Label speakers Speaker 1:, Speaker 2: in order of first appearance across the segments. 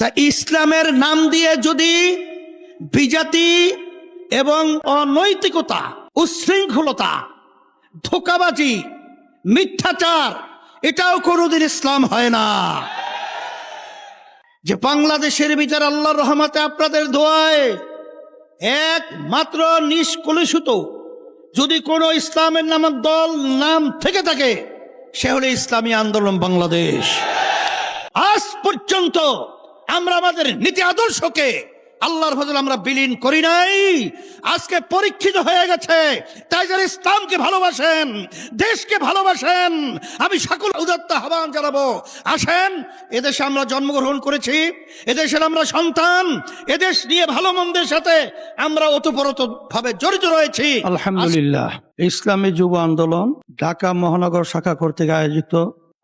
Speaker 1: তা ইসলামের নাম দিয়ে যদি বিজাতি এবং অনৈতিকতা, উচ্ছৃঙ্খলতা, ধোঁকাবাজি, মিথ্যাচার, এটাও কোনোদিন ইসলাম হয় না। যে বাংলাদেশের ভিতর আল্লাহর রহমতে আপনাদের দোয়ায় একমাত্র নিষ্কলুষিত যদি কোনো ইসলামের নামক দল নাম থেকে থাকে, সে হলো ইসলামী আন্দোলন বাংলাদেশ। আজ পর্যন্ত আমরা আমাদের নীতি আদর্শকে আল্লাহর ফজলে আমরা বিলীন করি নাই। আজকে পরীক্ষিত হয়ে গেছে। তাই যারা ইসলামকে ভালোবাসেন, দেশকে ভালোবাসেন, আমি সকল উদাত্ত আহ্বান জানাবো, আসেন, এদেশে আমরা জন্মগ্রহণ করেছি, এদেশের আমরা সন্তান, এদেশ নিয়ে ভালো মন্দের সাথে আমরা ওতপ্রোত ভাবে জড়িত রয়েছি।
Speaker 2: আলহামদুলিল্লাহ, ইসলামী যুব আন্দোলন ঢাকা মহানগর শাখা কর্তৃক আয়োজিত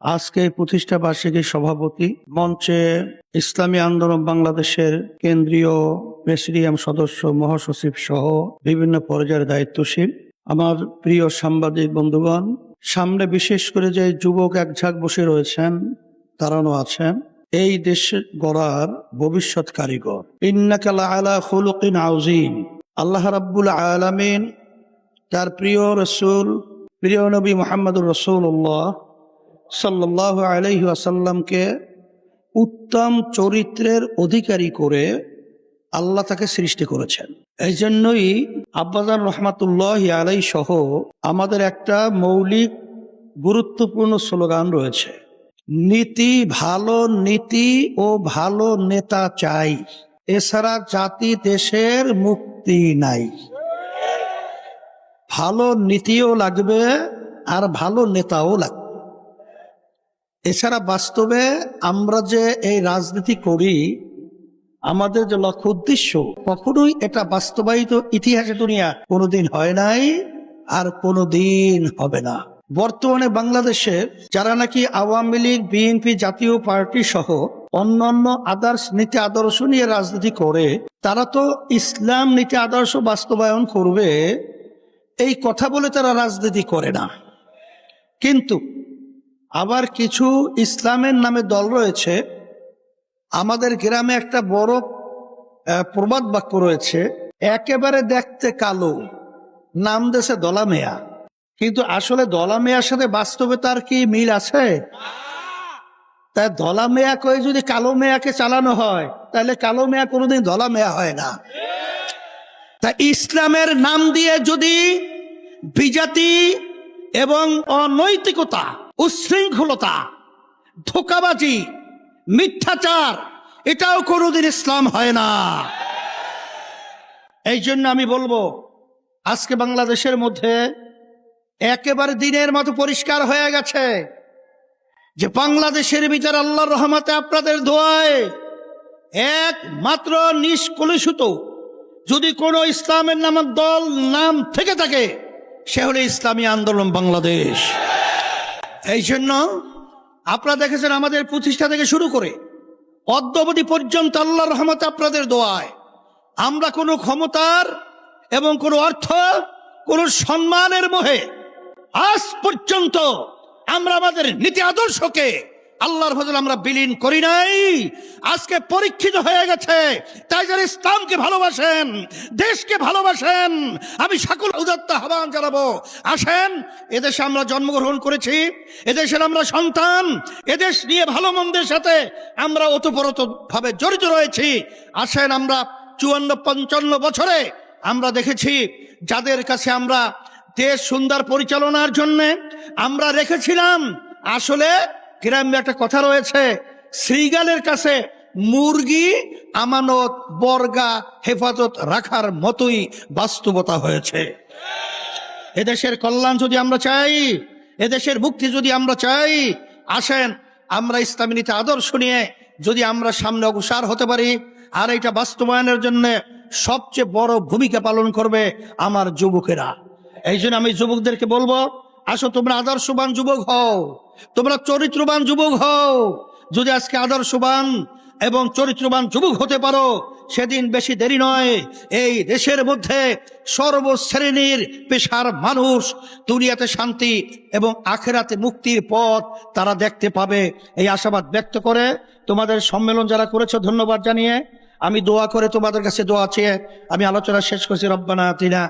Speaker 2: আজকে প্রতিষ্ঠা বার্ষিকী সভাপতি মঞ্চে ইসলামী আন্দোলন বাংলাদেশের কেন্দ্রীয় প্রেসিডিয়াম সদস্য, মহাসচিব সহ বিভিন্ন পর্যায়ের দায়িত্বশীল আমার প্রিয় সাংবাদিক বন্ধুগণ, সামনে বিশেষ করে যে যুবক একঝাঁক বসে রয়েছেন, তারাও আছেন এই দেশ গড়ার ভবিষ্যৎ কারিগর। ইন্নাকা লাআলা খুলুকিন আযীম। আল্লাহ রাব্বুল আলামিন তার প্রিয় রসুল, প্রিয় নবী মুহাম্মদুর রাসূলুল্লাহ সাল্লাল্লাহু আলাইহি ওয়াসাল্লামকে উত্তম চরিত্রের অধিকারী করে আল্লাহ তাকে সৃষ্টি করেছেন। এই জন্যই আব্বাজান রহমাতুল্লাহি আলাইহি সহ আমাদের একটা মৌলিক গুরুত্বপূর্ণ স্লোগান রয়েছে, নীতি, ভালো নীতি ও ভালো নেতা চাই, এছাড়া জাতি দেশের মুক্তি নাই। ভালো নীতিও লাগবে আর ভালো নেতাও লাগবে। এছাড়া বাস্তবে আমরা যে এই রাজনীতি করি, আমাদের যে লক্ষ্য উদ্দেশ্য, কখনোই এটা বাস্তবায়িত ইতিহাসে দুনিয়া কোনোদিন হয় নাই আর কোনোদিন হবে না। বর্তমানে বাংলাদেশের যারা নাকি আওয়ামী লীগ, বিএনপি, জাতীয় পার্টি সহ অন্যান্য আদর্শ নীতি আদর্শ নিয়ে রাজনীতি করে, তারা তো ইসলাম নীতি আদর্শ বাস্তবায়ন করবে এই কথা বলে তারা রাজনীতি করে না। কিন্তু আবার কিছু ইসলামের নামে দল রয়েছে। আমাদের গ্রামে একটা বড় প্রবাদ বাক্য রয়েছে, একেবারে দেখতে কালো, নাম দেশে দলা মেয়া। কিন্তু আসলে দলা মেয়ার সাথে বাস্তবে তার কি মিল আছে? তাই দলা মেয়া কয়ে যদি কালো মেয়াকে চালানো হয়, তাহলে কালো মেয়া কোনোদিন দলা মেয়া হয় না।
Speaker 1: তা ইসলামের নাম দিয়ে যদি বিজাতি এবং অনৈতিকতা, উচ্ছৃঙ্খলতা, ধোঁকাবাজি, মিথ্যাচার, এটাও কোনোদিন ইসলাম হয় না। এই জন্য আমি বলবো, আজকে বাংলাদেশের মধ্যে একেবারে দিনের মতো পরিষ্কার হয়ে গেছে যে বাংলাদেশের ভিতর আল্লাহর রহমতে আপনাদের দোয়ায় একমাত্র নিষ্কলুষিত যদি কোনো ইসলামের নামক দল নাম থেকে থাকে, সে হলো ইসলামী আন্দোলন বাংলাদেশ। এই জন্য আপনারা দেখেছেন আমাদের প্রতিষ্ঠা থেকে শুরু করে অদ্যাবধি পর্যন্ত আল্লাহর রহমতে আপনাদের দোয়ায় আমরা কোনো ক্ষমতার এবং কোনো অর্থ, কোনো সম্মানের মোহে আজ পর্যন্ত আমরা আমাদের নীতি আদর্শকে আল্লাহর ফজলে আমরা বিলীন করি নাই। আজকে পরীক্ষিত হয়ে গেছে। তাই যারা ইসলামকে ভালোবাসেন, দেশকে ভালোবাসেন, আমি সকল উদাত্ত আহ্বান জানাবো, আসেন, এদেশে আমরা জন্মগ্রহণ করেছি, এদেশের আমরা সন্তান, এদেশ নিয়ে ভালো মন্দের সাথে আমরা ওতপ্রোত ভাবে জড়িত রয়েছি। আসেন, আমরা 54-55 বছরে আমরা দেখেছি যাদের কাছে আমরা দেশ সুন্দর পরিচালনার জন্য আমরা রেখেছিলাম, আসলে গ্রামে একটা কথা রয়েছে, শ্রীগালের কাছে মুরগি আমানত, বর্গা হেফাজত রাখার মতোই বাস্তবতা হয়েছে। এদেশের কল্যাণ যদি আমরা চাই, এদেশের মুক্তি যদি আমরা চাই, আসেন আমরা ইসলামী নীতি আদর্শ নিয়ে যদি আমরা সামনে অগ্রসর হতে পারি, আর এটা বাস্তবায়নের জন্য সবচেয়ে বড় ভূমিকা পালন করবে আমার যুবকেরা। এই জন্য আমি যুবকদেরকে বলবো, আসো তোমরা আদর্শবান যুবক হও, তোমরা চরিত্রবান যুবক হও। যদি আজকে আদর্শবান এবং চরিত্রবান যুবক হতে পারো, সেদিন বেশি দেরি নয়, এই দেশের মধ্যে সর্বশ্রেণীর পেশার মানুষ দুনিয়াতে শান্তি এবং আখেরাতে মুক্তির পথ তারা দেখতে পাবে। এই আশাবাদ ব্যক্ত করে তোমাদের সম্মেলন যারা করেছো ধন্যবাদ জানিয়ে আমি দোয়া করে তোমাদের কাছে দোয়া চেয়ে আমি আলোচনা শেষ করছি। রব্বানা আতিনা